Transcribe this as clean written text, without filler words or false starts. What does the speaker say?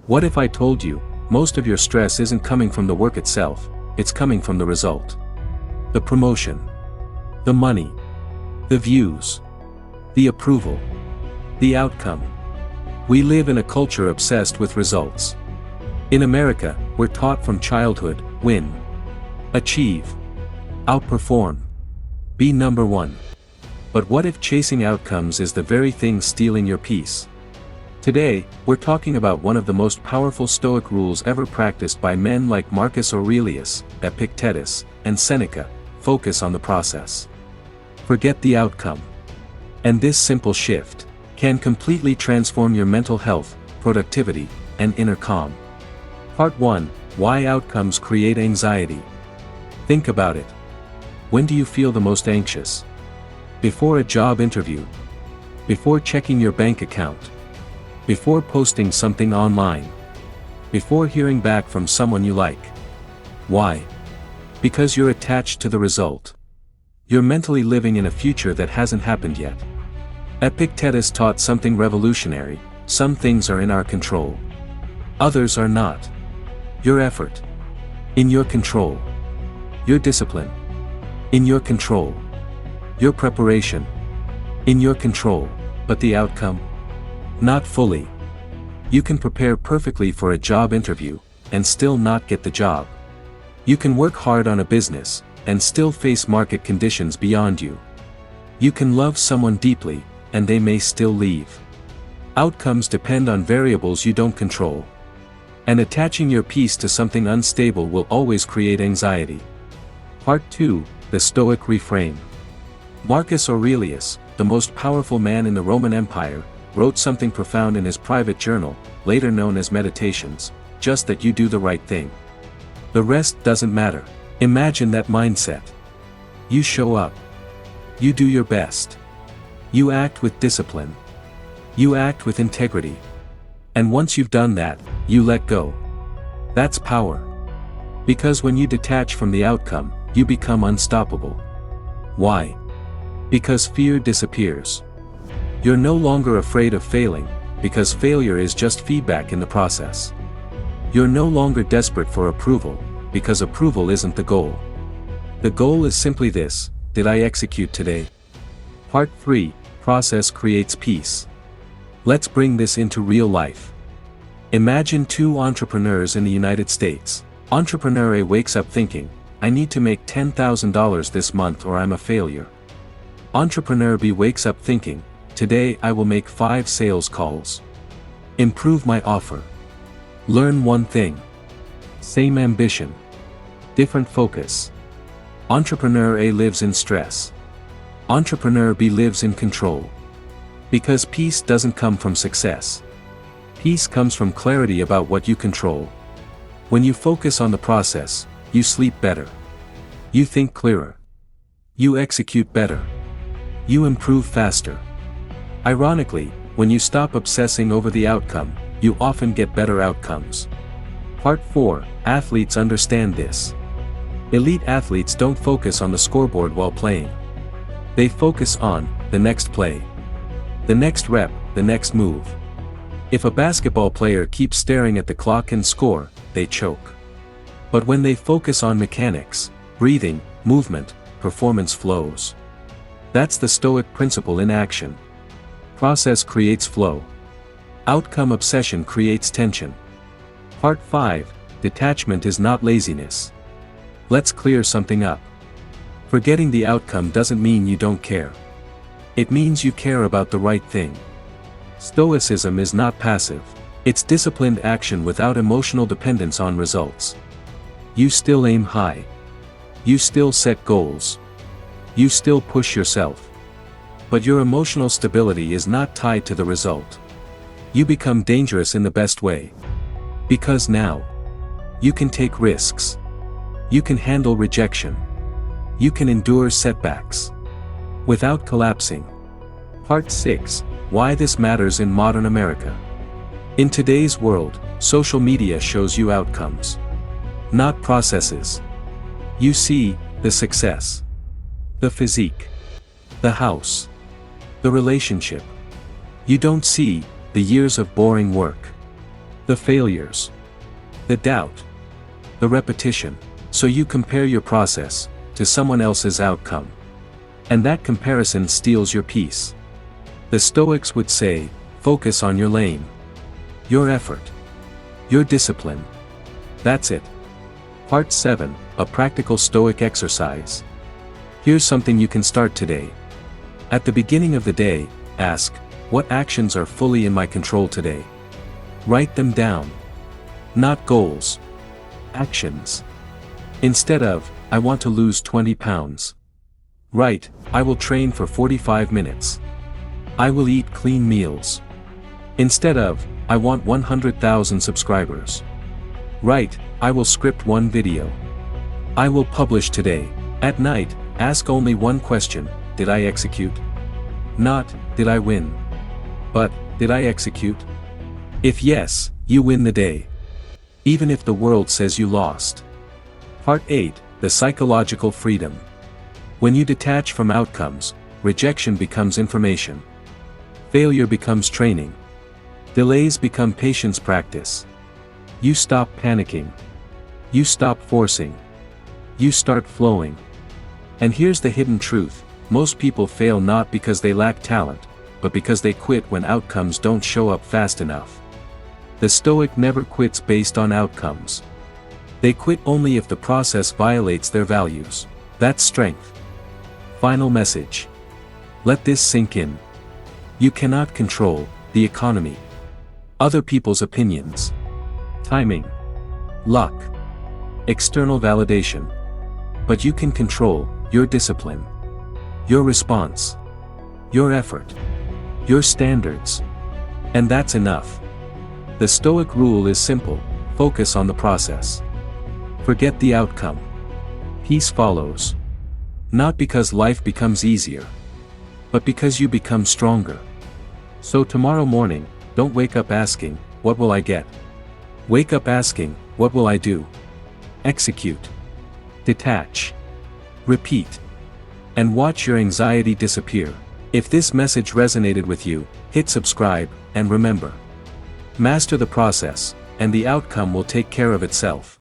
What if I told you, most of your stress isn't coming from the work itself, it's coming from the result? The promotion. The money. The views. The approval. The outcome. We live in a culture obsessed with results. In America, we're taught from childhood, win. Achieve. Outperform. Be number one. But what if chasing outcomes is the very thing stealing your peace? Today, we're talking about one of the most powerful Stoic rules ever practiced by men like Marcus Aurelius, Epictetus, and Seneca: focus on the process. Forget the outcome. And this simple shift can completely transform your mental health, productivity, and inner calm. Part 1: Why outcomes create anxiety. Think about it. When do you feel the most anxious? Before a job interview? Before checking your bank account? Before posting something online? Before hearing back from someone you like? Why? Because you're attached to the result. You're mentally living in a future that hasn't happened yet. Epictetus taught something revolutionary: some things are in our control. Others are not. Your effort. In your control. Your discipline. In your control. Your preparation. In your control. But the outcome? Not fully. You can prepare perfectly for a job interview, and still not get the job. You can work hard on a business, and still face market conditions beyond you. You can love someone deeply, and they may still leave. Outcomes depend on variables you don't control. And attaching your peace to something unstable will always create anxiety. Part 2: The Stoic Reframe. Marcus Aurelius, the most powerful man in the Roman Empire, wrote something profound in his private journal, later known as Meditations: just that you do the right thing. The rest doesn't matter. Imagine that mindset. You show up. You do your best. You act with discipline. You act with integrity. And once you've done that, you let go. That's power. Because when you detach from the outcome, you become unstoppable. Why? Because fear disappears. You're no longer afraid of failing, because failure is just feedback in the process. You're no longer desperate for approval, because approval isn't the goal. The goal is simply this: did I execute today? Part 3: Process creates peace. Let's bring this into real life. Imagine two entrepreneurs in the United States. Entrepreneur A wakes up thinking, I need to make $10,000 this month or I'm a failure. Entrepreneur B wakes up thinking, today I will make 5 sales calls. Improve my offer. Learn one thing. Same ambition. Different focus. Entrepreneur A lives in stress. Entrepreneur B lives in control. Because peace doesn't come from success. Peace comes from clarity about what you control. When you focus on the process, you sleep better. You think clearer. You execute better. You improve faster. Ironically, when you stop obsessing over the outcome, you often get better outcomes. Part 4: Athletes understand this. Elite athletes don't focus on the scoreboard while playing. They focus on the next play. The next rep, the next move. If a basketball player keeps staring at the clock and score, they choke. But when they focus on mechanics, breathing, movement, performance flows. That's the Stoic principle in action. Process creates flow. Outcome obsession creates tension. Part 5: Detachment is not laziness. Let's clear something up. Forgetting the outcome doesn't mean you don't care. It means you care about the right thing. Stoicism is not passive. It's disciplined action without emotional dependence on results. You still aim high. You still set goals. You still push yourself. But your emotional stability is not tied to the result. You become dangerous in the best way. Because now, you can take risks. You can handle rejection. You can endure setbacks. Without collapsing. Part 6: Why this matters in modern America. In today's world, social media shows you outcomes. Not processes. You see the success. The physique. The house. The relationship. You don't see the years of boring work. the failures, the doubt, the repetition. So you compare your process to someone else's outcome. And that comparison steals your peace. The Stoics would say, focus on your lane, your effort, your discipline. That's it. Part 7, a practical Stoic exercise. Here's something you can start today. At the beginning of the day, ask, what actions are fully in my control today? Write them down. Not goals. Actions. Instead of, I want to lose 20 pounds. Write, I will train for 45 minutes. I will eat clean meals. Instead of, I want 100,000 subscribers. Write, I will script one video. I will publish today. At night, ask only one question, did I execute? Not, did I win? But, did I execute? If yes, you win the day. Even if the world says you lost. Part 8, the psychological freedom. When you detach from outcomes, rejection becomes information. Failure becomes training. Delays become patience practice. You stop panicking. You stop forcing. You start flowing. And here's the hidden truth, most people fail not because they lack talent, but because they quit when outcomes don't show up fast enough. The Stoic never quits based on outcomes. They quit only if the process violates their values. That's strength. Final message. Let this sink in. You cannot control the economy, other people's opinions, timing, luck, external validation. But you can control your discipline, your response, your effort, your standards. And that's enough. The Stoic rule is simple, focus on the process. Forget the outcome. Peace follows. Not because life becomes easier, but because you become stronger. So tomorrow morning, don't wake up asking, what will I get? Wake up asking, what will I do? Execute. Detach. Repeat. And watch your anxiety disappear. If this message resonated with you, hit subscribe, and remember. Master the process, and the outcome will take care of itself.